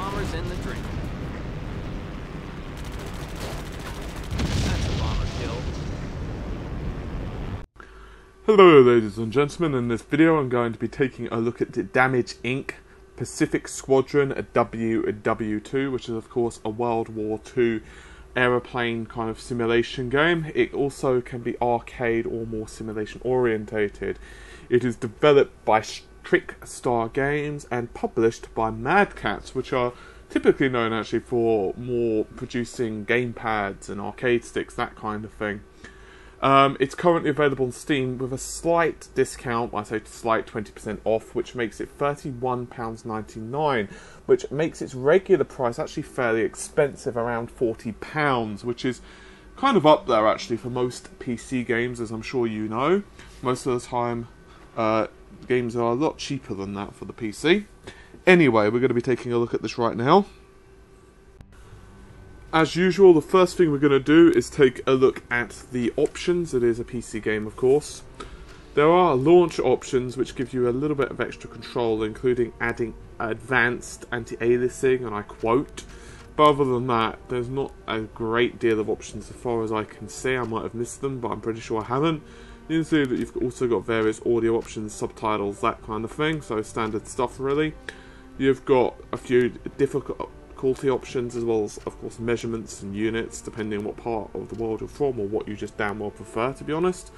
bombers in the drink. That's a bomber kill. Hello ladies and gentlemen, in this video I'm going to be taking a look at the Damage Inc. Pacific Squadron WW2, which is of course a World War II aeroplane kind of simulation game. It also can be arcade or more simulation orientated. It is developed by Trickstar Games and published by Mad Catz, which are typically known actually for more producing gamepads and arcade sticks, that kind of thing. It's currently available on Steam with a slight discount, I say slight 20% off, which makes it £31.99, which makes its regular price actually fairly expensive, around £40, which is kind of up there actually for most PC games, as I'm sure you know. Most of the time, games are a lot cheaper than that for the PC. Anyway, we're going to be taking a look at this right now. As usual, the first thing we're going to do is take a look at the options. It is a PC game, of course. There are launch options which give you a little bit of extra control, including adding advanced anti-aliasing, and I quote. But other than that, there's not a great deal of options as far as I can see. I might have missed them, but I'm pretty sure I haven't. You can see that you've also got various audio options, subtitles, that kind of thing, so standard stuff really. You've got a few difficulty options, as well as of course measurements and units depending on what part of the world you're from or what you just damn well prefer, to be honest.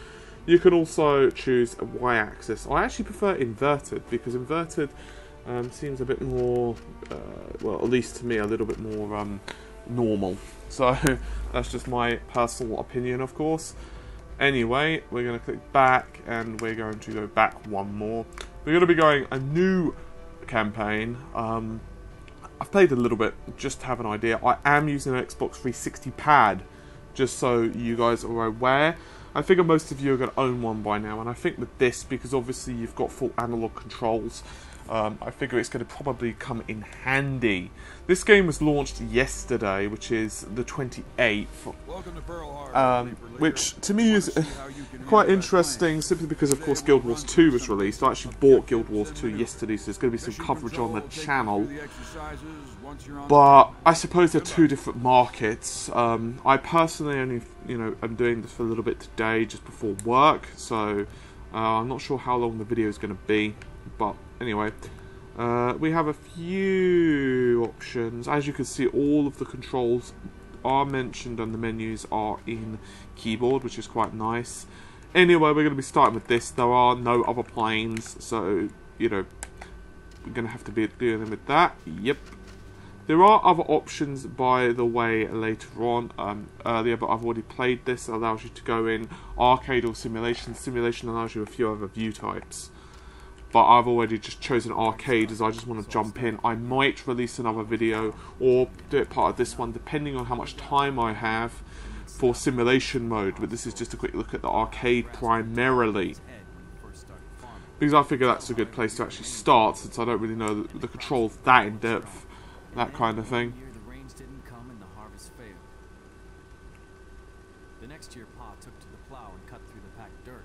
You can also choose a y-axis. I actually prefer inverted because inverted seems a bit more, well, at least to me, a little bit more normal. So that's just my personal opinion, of course. Anyway, we're going to click back and we're going to go back one more. We're going to be going a new campaign. I've played a little bit just to have an idea. I am using an Xbox 360 pad, just so you guys are aware. I figure most of you are going to own one by now, and I think with this, because obviously you've got full analog controls, I figure it's going to probably come in handy. This game was launched yesterday, which is the 28th, which to me is quite interesting, simply because of course Guild Wars 2 was released. I actually bought Guild Wars 2 yesterday, so there's going to be some coverage on the channel. But I suppose they're two different markets. I personally only, I'm doing this for a little bit today, just before work, so I'm not sure how long the video is going to be, but anyway, we have a few options. As you can see, all of the controls are mentioned and the menus are in keyboard, which is quite nice. Anyway, we're going to be starting with this. There are no other planes, so, we're going to have to be dealing with that. Yep. There are other options, by the way, later on, earlier, but I've already played this. It allows you to go in arcade or simulation. Simulation allows you a few other view types. But I've already just chosen arcade as I just want to jump in. I might release another video or do it part of this one, depending on how much time I have for simulation mode. But this is just a quick look at the arcade primarily, because I figure that's a good place to actually start, since I don't really know the controls that in depth, that kind of thing. The next year, Pa took to the plow and cut through the packed dirt.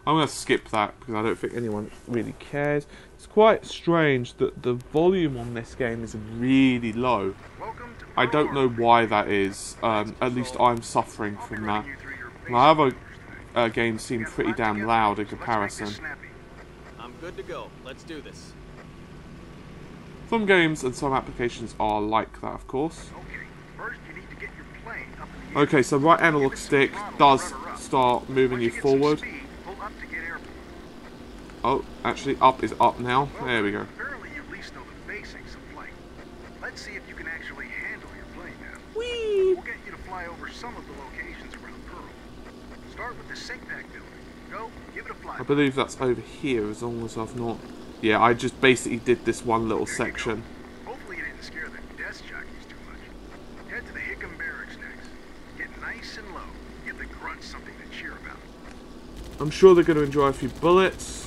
I'm going to skip that because I don't think anyone really cares. It's quite strange that the volume on this game is really low. I don't know why that is. At least I'm suffering from that. My other games seem pretty damn loud in comparison. I'm good to go. Let's do this. Some games and some applications are like that, of course. Okay, so right analog stick does start moving you forward. Oh, actually, up is up now. There we go. Let's see if you can actually handle your plane now. Whee! We'll get you to fly over some of the locations around Pearl. Start with the sink pack building. Go, give it a fly. I believe that's over here, as long as I've not... Yeah, I just basically did this one little section. Hopefully you didn't scare the desk jockeys too much. Head to the Hickam Barracks next. Get nice and low. Give the grunts something to cheer about. I'm sure they're going to enjoy a few bullets.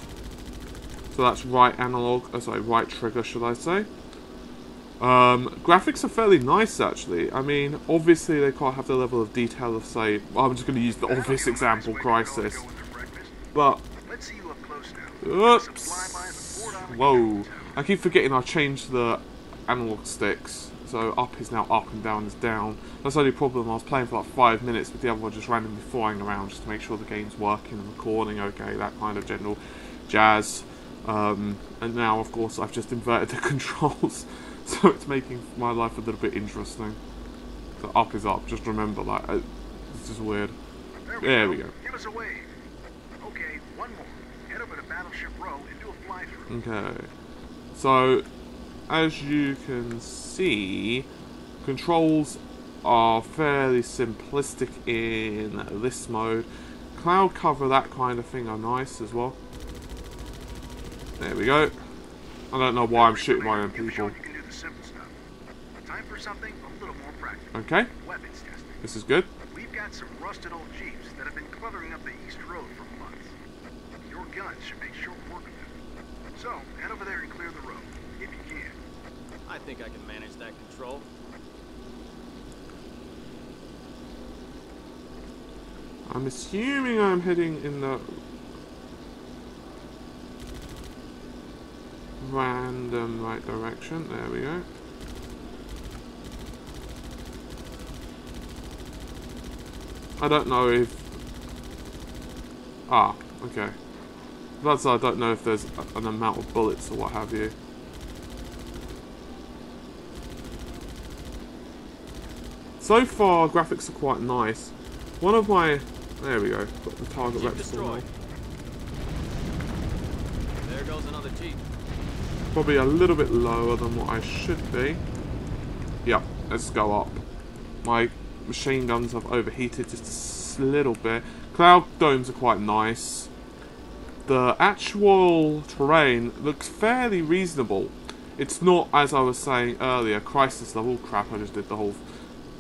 So that's right analog, right trigger, should I say. Graphics are fairly nice, actually. I mean, obviously they can't have the level of detail of, say, I'm just going to use the obvious example, Crisis. But, oops, whoa, I keep forgetting I changed the analog sticks. So up is now up and down is down. That's the only problem. I was playing for like 5 minutes with the other one just randomly flying around just to make sure the game's working and recording okay, that kind of general jazz. And now, of course, I've just inverted the controls, so it's making my life a little bit interesting. So up is up, just remember that. It's just weird. There we go. Give us a wave. Okay, one more. Head over to Battleship Row and do a fly-through. Okay. So, as you can see, controls are fairly simplistic in this mode. Cloud cover, that kind of thing, are nice as well. There we go. I don't know why I'm shooting my own people. You can do the simple stuff. Time for something a little more practical. Okay. Weapons testing. This is good. We've got some rusted old Jeeps that have been cluttering up the East Road for months. Your guns should make short work of them. So, head over there and clear the road, if you can. I think I can manage that control. I'm assuming I'm heading in the random right direction. There we go. I don't know if... Ah, okay. That's I don't know if there's an amount of bullets or what have you. So far, graphics are quite nice. One of my... There we go. Got the target reticle now. There goes another Jeep. Probably a little bit lower than what I should be. Yep, let's go up. My machine guns have overheated just a little bit. Cloud domes are quite nice. The actual terrain looks fairly reasonable. It's not, as I was saying earlier, crisis level. Crap, I just did the whole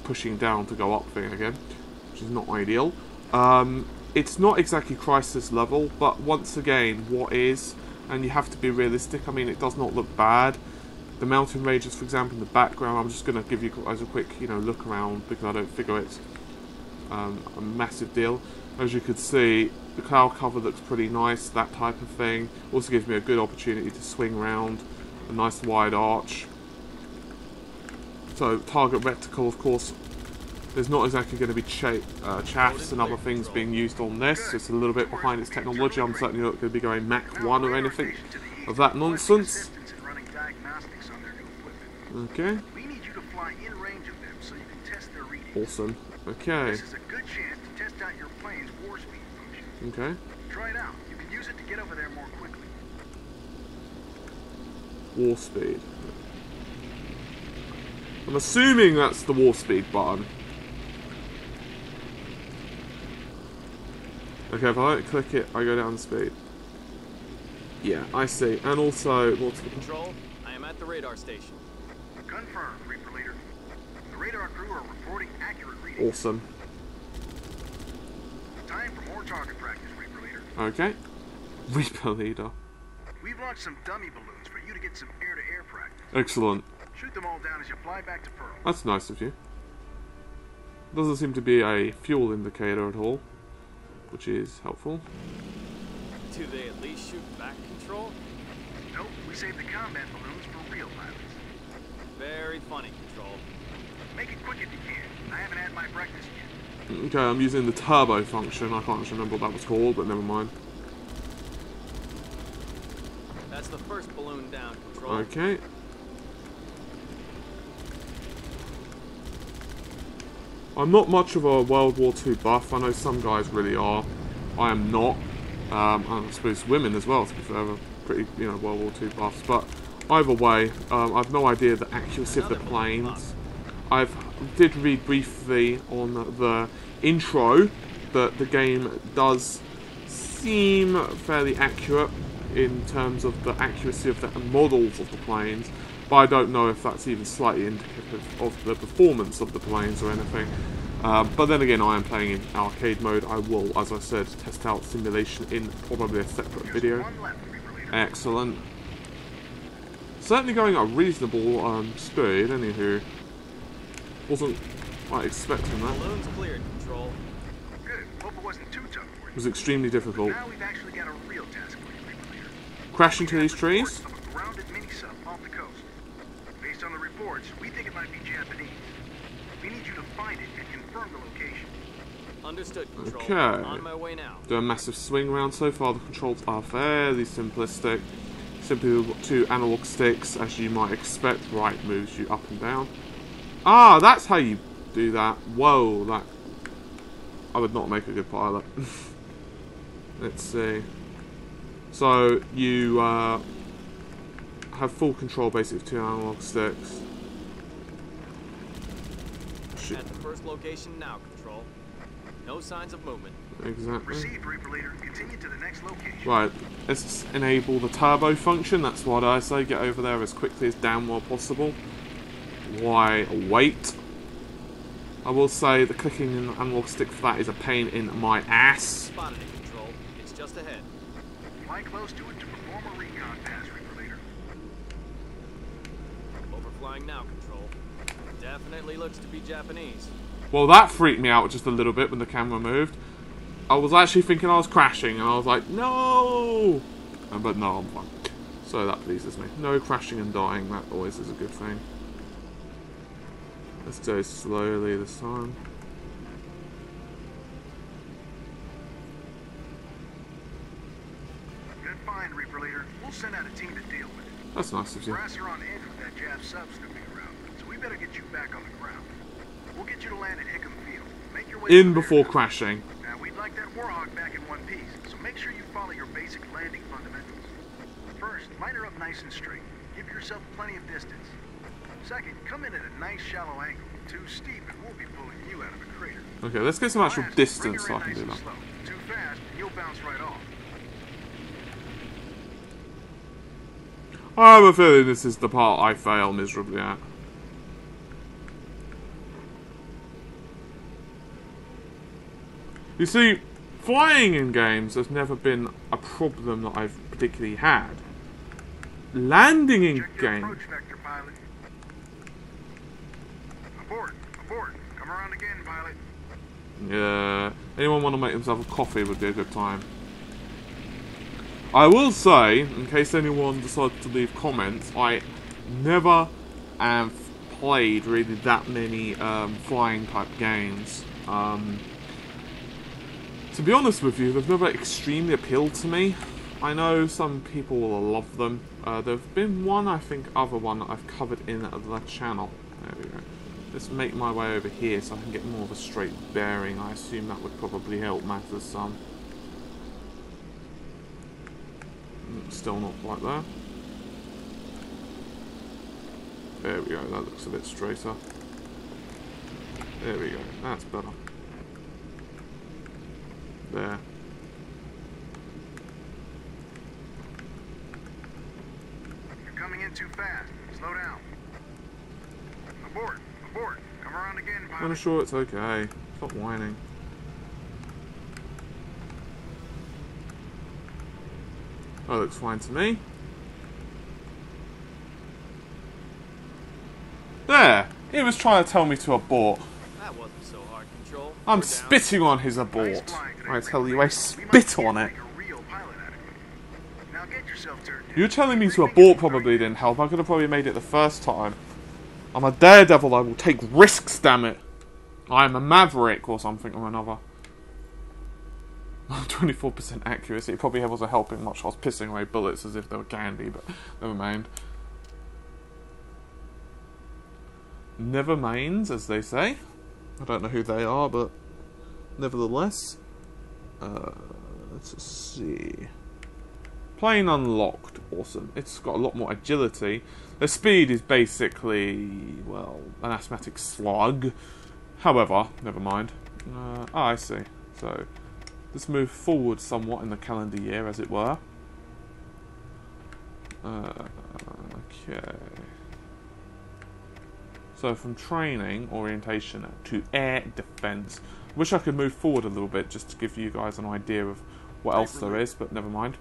pushing down to go up thing again, which is not ideal. It's not exactly crisis level, but once again, what is? And you have to be realistic. I mean, it does not look bad. The mountain ranges, for example, in the background, I'm just going to give you as a quick, look around because I don't figure it's a massive deal. As you can see, the cloud cover looks pretty nice, that type of thing. Also gives me a good opportunity to swing around, a nice wide arch. So, target reticle, of course, there's not exactly going to be chaffs and other things being used on this. It's a little bit behind its technology. I'm certainly not going to be going Mach 1 or anything of that nonsense. Okay. We need you to fly in range of them so you can test their readings. Awesome. Okay. This is a good chance to test out your plane's war speed function. Okay. Try it out. You can use it to get over there more quickly. War speed. I'm assuming that's the war speed button. Okay, if I don't click it, I go down speed. Yeah, I see. And also, what's the Control, I am at the radar station. Confirmed, Reaper Leader. The radar crew are reporting accurate readings. Awesome. Time for more target practice, Reaper Leader. Okay. Reaper Leader. We've launched some dummy balloons for you to get some air-to-air practice. Excellent. Shoot them all down as you fly back to Pearl. That's nice of you. Doesn't seem to be a fuel indicator at all, which is helpful. Do they at least shoot back control? Nope, we saved the combat balloons for real pilots. Very funny, Control. Make it quick if you can. I haven't had my breakfast yet. Okay, I'm using the turbo function. I can't actually remember what that was called, but never mind. That's the first balloon down, Control. Okay. I'm not much of a World War II buff. I know some guys really are. I am not. I suppose women as well, to be fair, are pretty, World War II buffs. But either way, I've no idea the accuracy of the planes. I did read briefly on the intro that the game does seem fairly accurate in terms of the accuracy of the models of the planes, but I don't know if that's even slightly indicative of the performance of the planes or anything. But then again, I am playing in arcade mode. I will, as I said, test out simulation in probably a separate video. Excellent. Certainly going at a reasonable speed, anywho. Wasn't quite expecting that. Balloons cleared, Control. Good. Hope it wasn't too tough for you. It was extremely difficult. Now we've actually got a real task for you, Reaper Leader. Crash into these trees? Of a grounded mini-sub off the coast. Based on the reports, we think it might be Japanese. We need you to find it and confirm the location. Understood, Control. Okay. On my way now. Do a massive swing round. So far, the controls are fairly simplistic. Simply with 2 analog sticks, as you might expect. Right moves you up and down. Ah, that's how you do that. Whoa, that... I would not make a good pilot. Let's see. So, you have full control basically of 2 analog sticks. Shoot. At the first location now, Control. No signs of movement. Exactly. Received, Reaper Leader. Continue to the next location. Right, let's enable the turbo function. That's what I say. Get over there as quickly as damn well possible. Why wait? I will say the clicking in the analog stick for that is a pain in my ass. Spotted it, Control. It's just ahead. Fly close to it to perform a recon pass, Reaper Leader. Overflying now, Control. Definitely looks to be Japanese. Well, that freaked me out just a little bit when the camera moved. I was actually thinking I was crashing, and I was like, no! But no, I'm fine. So that pleases me. No crashing and dying, that always is a good thing. Let's do it slowly this time. Good find, Reaper Leader. We'll send out a team to deal with it. That's nice of you. Brass are on edge with that Jap sub snooping around, so we better get you back on the ground. We'll get you to land at Hickam Field. Make your way In from before there. crashing. Now, we'd like that Warhawk back in one piece, so make sure you follow your basic landing fundamentals. First, line her up nice and straight. Give yourself plenty of distance. Second, come in at a nice shallow angle. Too steep and we'll be pulling you out of a crater. Okay, let's get some actual Last, distance so bring I her can in do nice that. and slow. Too fast and you'll bounce right off. I have a feeling this is the part I fail miserably at. You see, flying in games has never been a problem that I've particularly had. Landing in Check your games... approach vector, pilot. Abort! Abort! Come around again, pilot. Yeah, anyone want to make themselves a coffee would be a good time. I will say, in case anyone decides to leave comments, I never have played really that many flying type games. To be honest with you, they've never extremely appealed to me. I know some people will love them. There's been one, I think, other one that I've covered in the channel. There we go. Let's make my way over here so I can get more of a straight bearing. I assume that would probably help matters some. Still not quite there. There we go, that looks a bit straighter. There we go, that's better. There. You're coming in too fast. Slow down. Abort! Abort! Come around again, pilot. I'm sure it's okay. Stop whining. That looks fine to me. There! He was trying to tell me to abort. That wasn't so hard, Control. I'm We're down. spitting on his abort. Nice flying today, I tell Reaper you, I Leader. We might spit be able on to it. make a real pilot out of you. Now get yourself turned in. You telling me to Everything abort is probably didn't help. I could have probably made it the first time. I'm a daredevil, I will take risks, damn it. I am a maverick or something or another. 24% accuracy. It probably wasn't helping much. I was pissing away bullets as if they were candy, but never mind. Never minds, as they say. I don't know who they are, but nevertheless. Let's see. Plane unlocked. Awesome. It's got a lot more agility. The speed is basically, well, an asthmatic slug. However, never mind. I see. So, let's move forward somewhat in the calendar year, as it were. Okay. So, from training, orientation, to air defense. Wish I could move forward a little bit, just to give you guys an idea of what else there is, but never mind.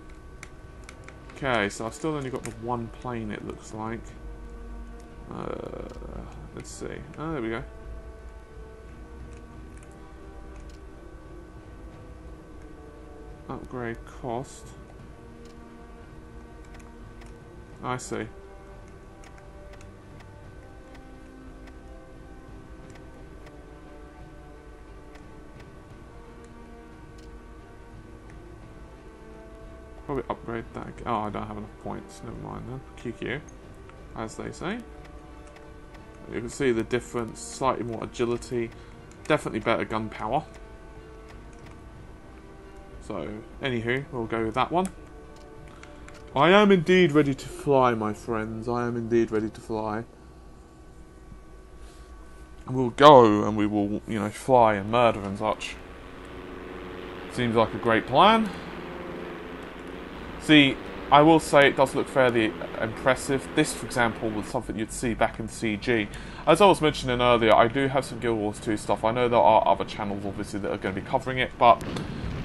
Okay, so I've still only got the one plane, it looks like. Let's see. Oh, there we go. Upgrade cost. I see. probably upgrade that. Oh, I don't have enough points. Never mind then. QQ, as they say. You can see the difference. Slightly more agility. Definitely better gun power. So, anywho, we'll go with that one. I am indeed ready to fly, my friends. I am indeed ready to fly. And we'll go and we will, you know, fly and murder and such. Seems like a great plan. See, I will say it does look fairly impressive. This, for example, was something you'd see back in CG. As I was mentioning earlier, I do have some Guild Wars 2 stuff. I know there are other channels, obviously, that are going to be covering it, but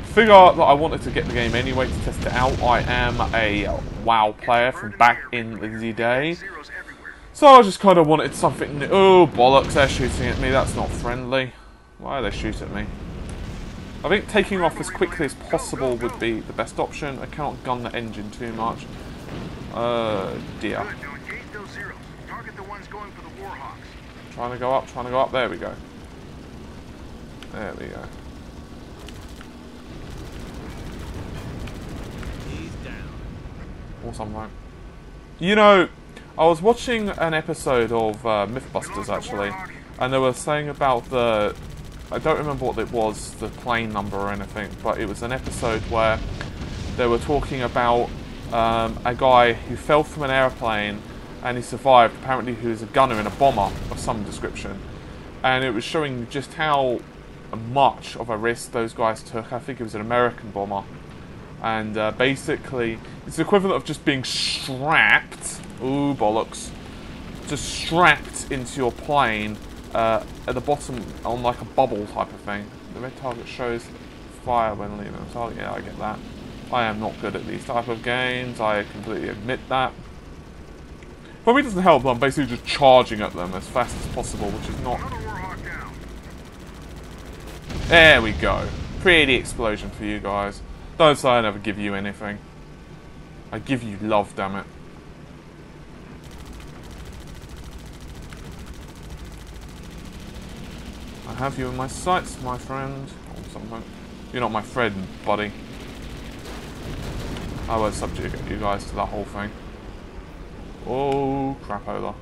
figure that I wanted to get the game anyway to test it out. I am a WoW player from back in the day. So I just kind of wanted something new. Oh, bollocks, they're shooting at me. That's not friendly. Why are they shooting at me? I think taking off as quickly as possible would be the best option. I cannot gun the engine too much. Dear. Trying to go up, trying to go up. There we go. There we go. He's down. Or something. You know, I was watching an episode of Mythbusters actually, and they were saying about the... I don't remember what it was, the plane number or anything, but it was an episode where they were talking about a guy who fell from an airplane and he survived, apparently he was a gunner and a bomber of some description. And it was showing just how much of a risk those guys took. I think it was an American bomber. And basically, it's the equivalent of just being strapped, ooh bollocks, just strapped into your plane at the bottom on like a bubble type of thing. The red target shows fire when leaving the target. Yeah, I get that. I am not good at these type of games. I completely admit that. Probably doesn't help that I'm basically just charging at them as fast as possible, which is not... There we go. Pretty explosion for you guys. Don't say I never give you anything. I give you love, damn it. I have you in my sights, my friend. Or something. You're not my friend, buddy. I won't subject you guys to that whole thing. Oh, crapola.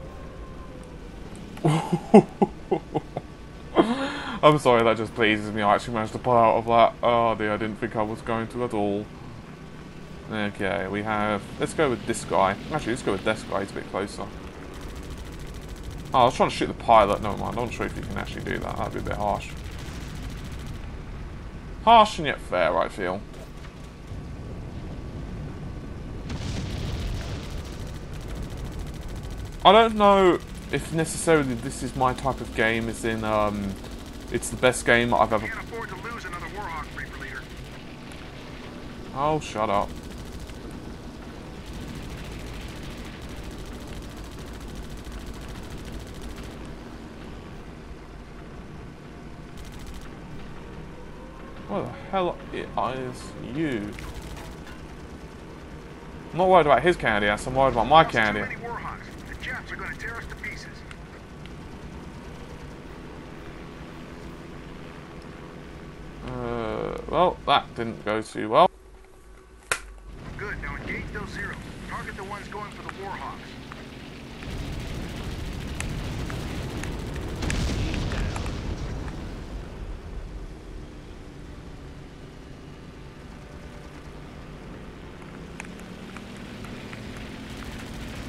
I'm sorry, that just pleases me. I actually managed to pull out of that. Oh dear, I didn't think I was going to at all. Okay, we have... Let's go with this guy. Actually, let's go with this guy. He's a bit closer. Oh, I was trying to shoot the pilot. Never mind. I'm not sure if you can actually do that. That'd be a bit harsh. Harsh and yet fair, I feel. I don't know if necessarily this is my type of game, as in, it's the best game I've ever... Can't afford to lose another Warhawk, Reaper Leader. Oh, shut up. What the hell is you? I'm not worried about his candy ass, I'm worried about my candy. Too many Warhawks. The Japs are going to tear us to pieces. Well, that didn't go too well. Good, now engage those Zeros. Target the ones going for the Warhawks.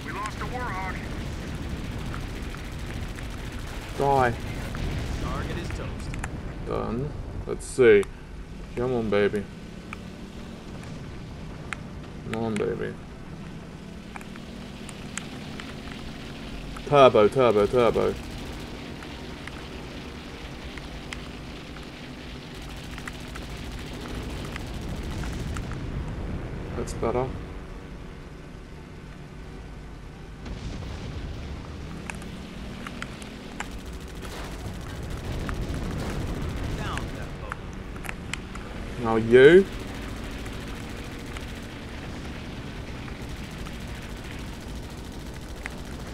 We lost a Warhawk. Die. Target is toast. Done. Let's see. Come on, baby. Come on, baby. Turbo, turbo, turbo. That's better. Down that boat. Now you.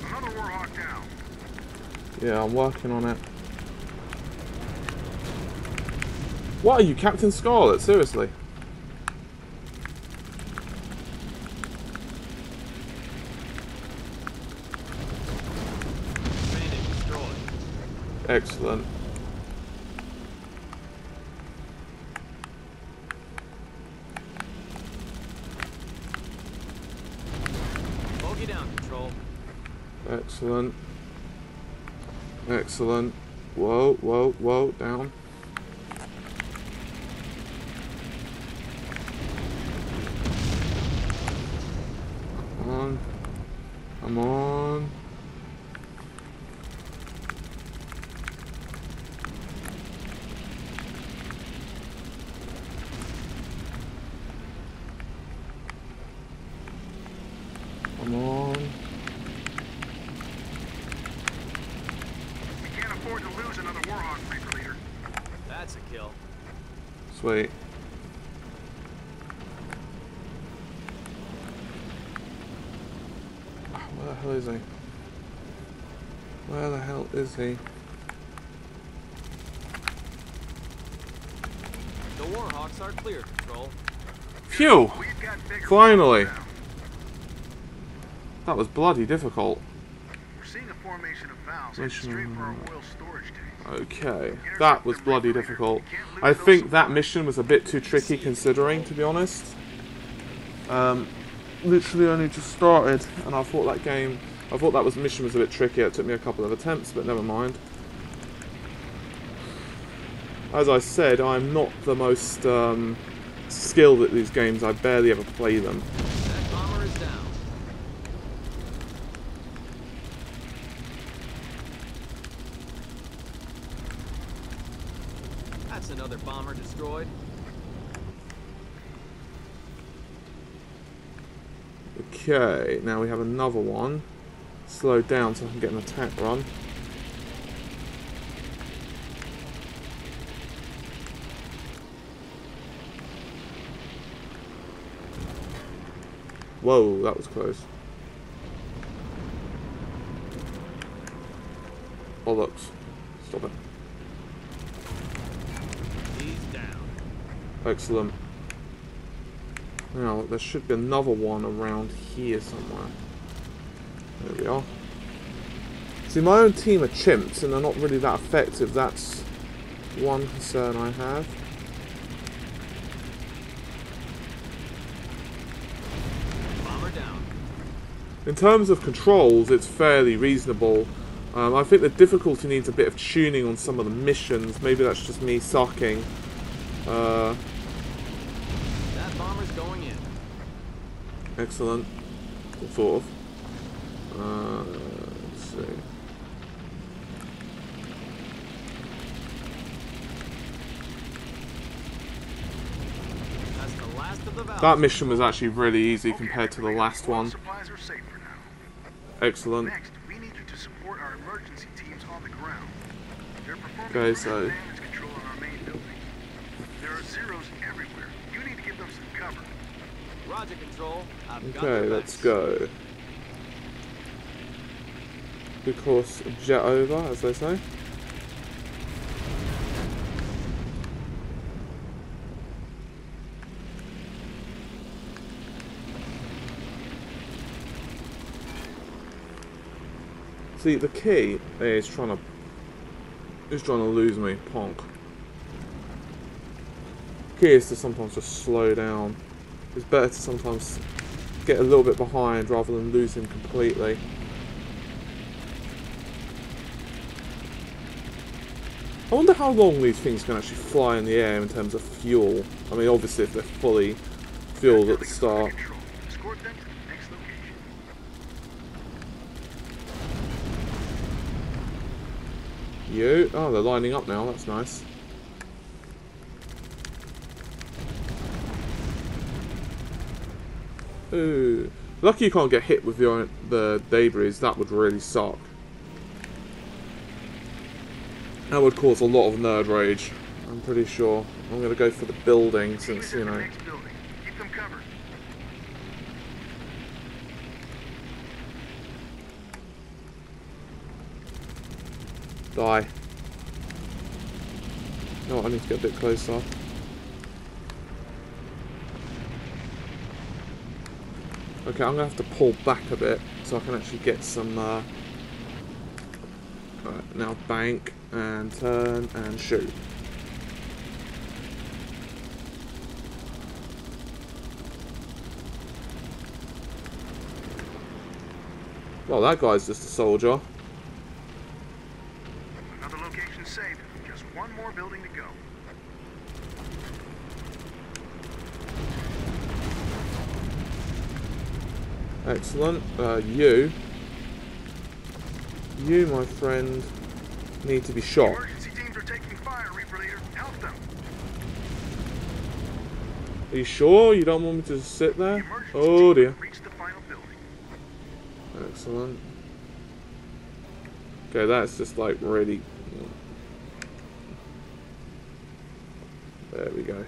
Another Warhawk down. Yeah, I'm working on it. What are you, Captain Scarlet? Seriously? Excellent. Bogey down, Control. Excellent. Excellent. Whoa, whoa, whoa, down. Come on. Come on. Come on. We can't afford to lose another Warhawk, Reaper Leader. That's a kill. Sweet. Where the hell is he? Where the hell is he? The Warhawks are clear, Control. Phew! We've got bigger Finally! problems now. That was bloody difficult. We're seeing a formation of valves headed straight for our oil storage tanks. Okay, that was bloody difficult. I think that mission was a bit too tricky considering, to be honest. Literally only just started, and I thought that mission was a bit tricky. It took me a couple of attempts, but never mind. As I said, I'm not the most skilled at these games. I barely ever play them. That bomber is down. That's another bomber destroyed. Okay, now we have another one. Slowed down so I can get an attack run. Whoa, that was close. Bollocks. Stop it. He's down. Excellent. Now, there should be another one around here somewhere. There we are. See, my own team are chimps and they're not really that effective. That's one concern I have. Bomber down. In terms of controls, it's fairly reasonable. I think the difficulty needs a bit of tuning on some of the missions. Maybe that's just me sucking. That bomber's going in. Excellent. Sort of. Let's see. That's the last of the valves. That mission was actually really easy compared to the last one. Supplies are safe for now. Excellent. Next, we need you to support our emergency teams on the ground. They're performing Okay, so damage control on our main buildings. There are zeros everywhere. You need to give them some cover. Roger, Control. I've got okay, your let's backs. go. Because jet over, as they say. See, the key is trying to lose me, ponk. Key is to sometimes just slow down. It's better to sometimes get a little bit behind rather than lose him completely. I wonder how long these things can actually fly in the air in terms of fuel. I mean, obviously if they're fully fueled at the start. Control. Escort them to the next location. You? Oh, they're lining up now. That's nice. Ooh. Lucky you can't get hit with the debris. That would really suck. That would cause a lot of nerd rage. I'm pretty sure. I'm going to go for the building since, you know. Next building. Keep them covered. Die. No, I need to get a bit closer. Okay, I'm going to have to pull back a bit so I can actually get some Alright, now bank and turn and shoot. Well, that guy's just a soldier. Another location saved. Just one more building to go. Excellent. You, my friend, need to be shot. Emergency teams are taking fire, Reaper Leader. Help them. Are you sure you don't want me to just sit The there? emergency Oh team dear. reached the final building. Excellent. Okay, that's just like really... There we go.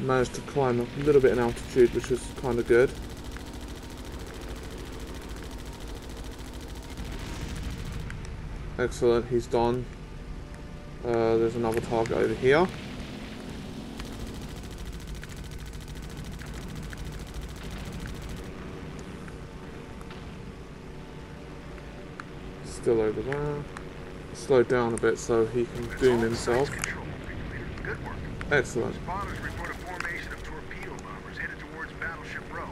Managed to climb up a little bit in altitude, which was kind of good. Excellent, he's done. There's another target over here. Still over there. Slow down a bit so he can doom himself. Good work. Excellent. Spotters report a formation of torpedo bombers headed towards Battleship Row.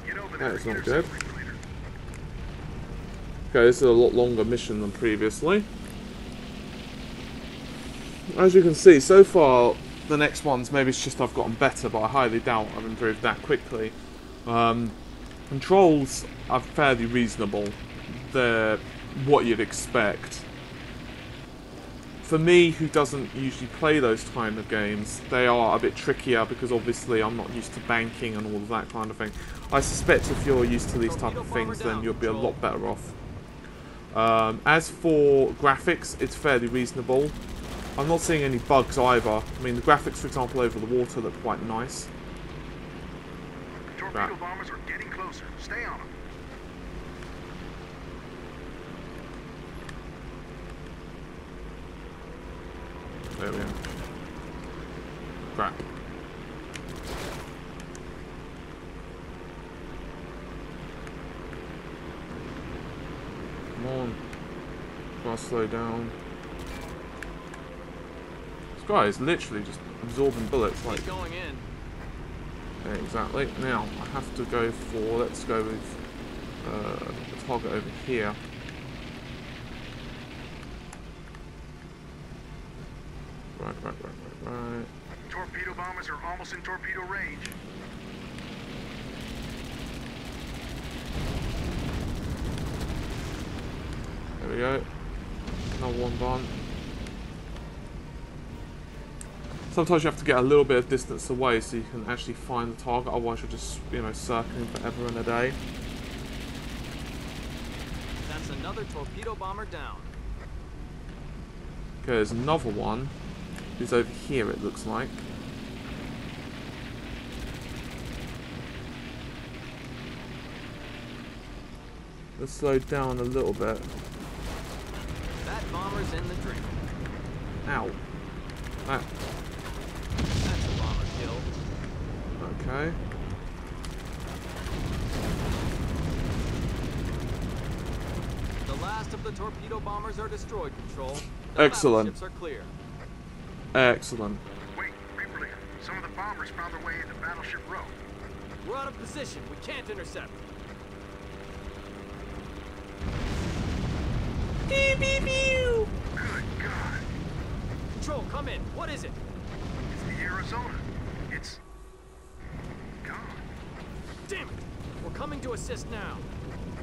Get over there. That's not and good. intercept, Reaper Leader. Okay, this is a lot longer mission than previously. As you can see, so far, the next ones, maybe it's just I've gotten better, but I highly doubt I've improved that quickly. Controls are fairly reasonable. They're what you'd expect. For me, who doesn't usually play those kind of games, they are a bit trickier because obviously I'm not used to banking and all of that kind of thing. I suspect if you're used to these type of things, then you'll be a lot better off. As for graphics, it's fairly reasonable. I'm not seeing any bugs either. I mean, the graphics, for example, over the water look quite nice. Torpedo bombers are getting closer. Stay on them. There we are. Crap. Come on. Gotta slow down. This guy is literally just absorbing bullets like... He's going in. Yeah, exactly. Now, I have to go for... Let's go with the target over here. Right. Torpedo bombers are almost in torpedo range. There we go. Another one done. Sometimes you have to get a little bit of distance away so you can actually find the target, otherwise you're just, you know, circling forever and a day. That's another torpedo bomber down. Okay, there's another one. Who's over here, it looks like. Let's slow down a little bit. That bomber's in the drink. Ow. Ah. That's a bomber kill. Okay. The last of the torpedo bombers are destroyed, Control. The Excellent. battleships are clear. Excellent. Wait, Reaper Leader. Some of the bombers found their way into Battleship Row. We're out of position. We can't intercept. Beep, beep, beep. Good God. Control, come in. What is it? It's the Arizona. It's gone. Damn it! We're coming to assist now.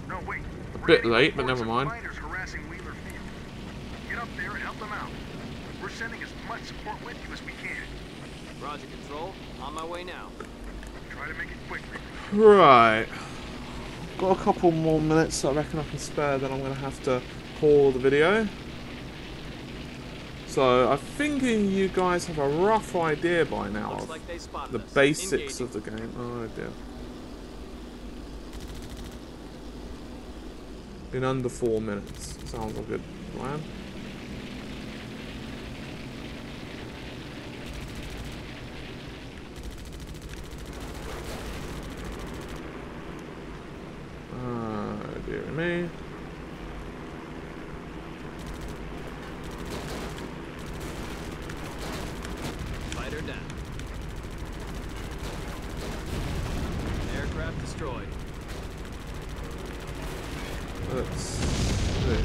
No, wait. A bit late, but never mind. Miners harassing Wheeler Field. Get up there and help them out. We're sending as much support with you as we can. Roger, Control. On my way now. Try to make it quick, Reaper. Right. Got a couple more minutes I reckon I can spare, then I'm going to have to pause the video. So, I'm thinking you guys have a rough idea by now Looks of like they spotted the us. basics Engaging. of the game. Oh dear. In under 4 minutes. Sounds like a good plan. Dear me. Let's see.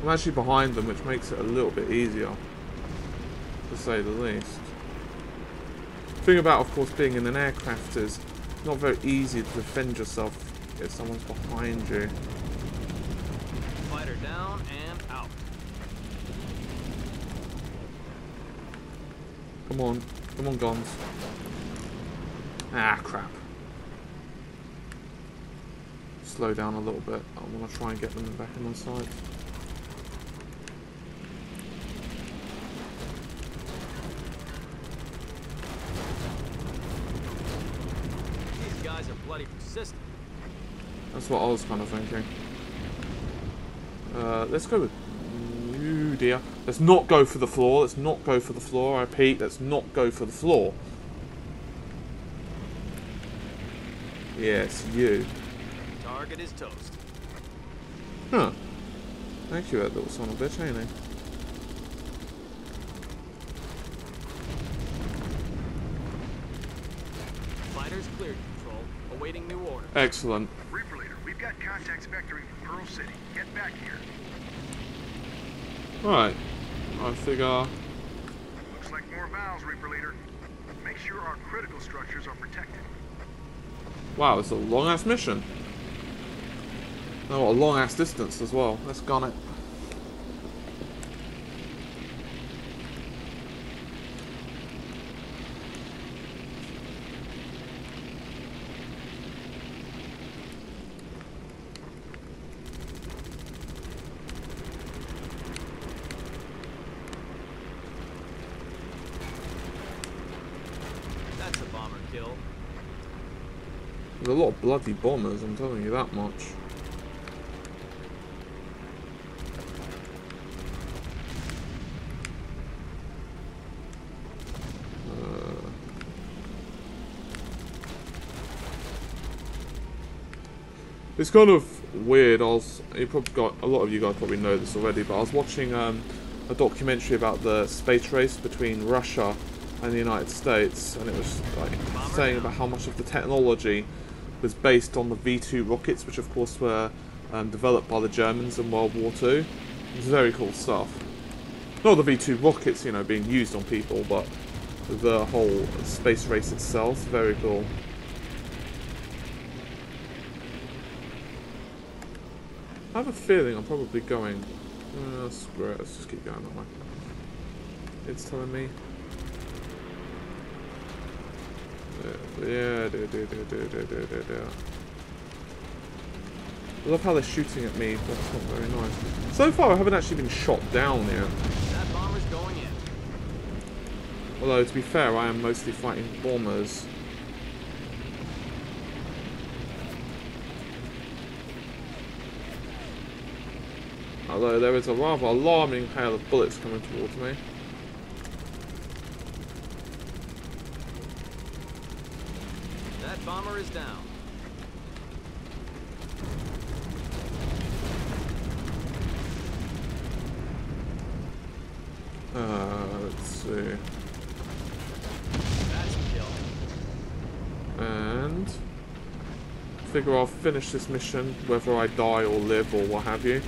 I'm actually behind them, which makes it a little bit easier, to say the least. The thing about, of course, being in an aircraft is not very easy to defend yourself if someone's behind you. Fighter down and out. Come on, guns. Ah, crap. Slow down a little bit. I want to try and get them back in my sights. These guys are bloody persistent. That's what I was kind of thinking. Let's go with... Ooh, dear. Let's not go for the floor. Let's not go for the floor. I repeat, let's not go for the floor. Yes, you. Target is toast. Huh. Thank you, that little son of a bitch, ain't he? Fighters cleared, Control. Awaiting new order. Excellent. Reaper Leader, we've got contacts vectoring from Pearl City. Get back here. Right. I figure... Looks like more valves, Reaper Leader. Make sure our critical structures are protected. Wow, it's a long-ass mission. Oh, a long-ass distance as well. Let's gun it. That's a bomber kill. There's a lot of bloody bombers, I'm telling you that much. It's kind of weird. You probably got a lot of you guys probably know this already, but I was watching a documentary about the space race between Russia and the United States, and it was like saying about how much of the technology was based on the V2 rockets, which of course were developed by the Germans in World War II. It's very cool stuff. Not the V2 rockets, you know, being used on people, but the whole space race itself. Very cool. I have a feeling I'm probably going... screw it, let's just keep going that way. It's telling me... Yeah, I love how they're shooting at me, but it's not very nice. So far I haven't actually been shot down yet. That bomber's going in. Although, to be fair, I am mostly fighting bombers. Although there is a rather alarming hail of bullets coming towards me. That bomber is down. Let's see. That's a kill. And I figure I'll finish this mission whether I die or live or what have you.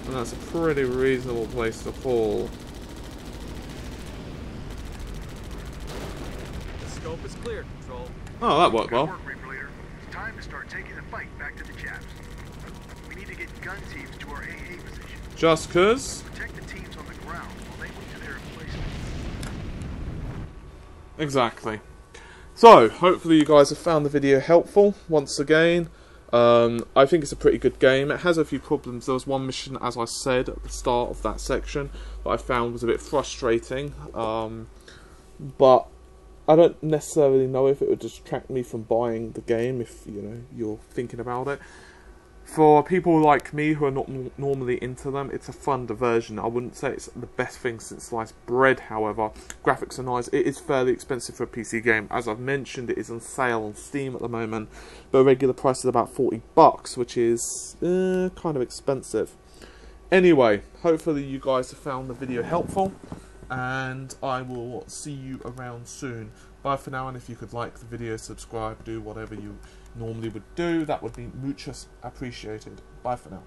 And that's a pretty reasonable place to fall. The scope is clear, Control. Oh, that worked well. Good work, Reaper Leader. It's time to start taking the fight back to the Japs. We need to get gun teams to our AA position. Just cause? Protect the teams on the ground while they move to their emplacement. Exactly. So, hopefully you guys have found the video helpful once again. I think it's a pretty good game. It has a few problems. There was one mission, as I said at the start of that section, that I found was a bit frustrating. But I don't necessarily know if it would distract me from buying the game if, you know, you're thinking about it. For people like me who are not normally into them, it's a fun diversion. I wouldn't say it's the best thing since sliced bread, however. Graphics are nice. It is fairly expensive for a PC game. As I've mentioned, it is on sale on Steam at the moment. The regular price is about $40, which is kind of expensive. Anyway, hopefully you guys have found the video helpful. and I will see you around soon. Bye for now, and if you could like the video, subscribe, do whatever you normally would do, that would be muchas appreciated. Bye for now.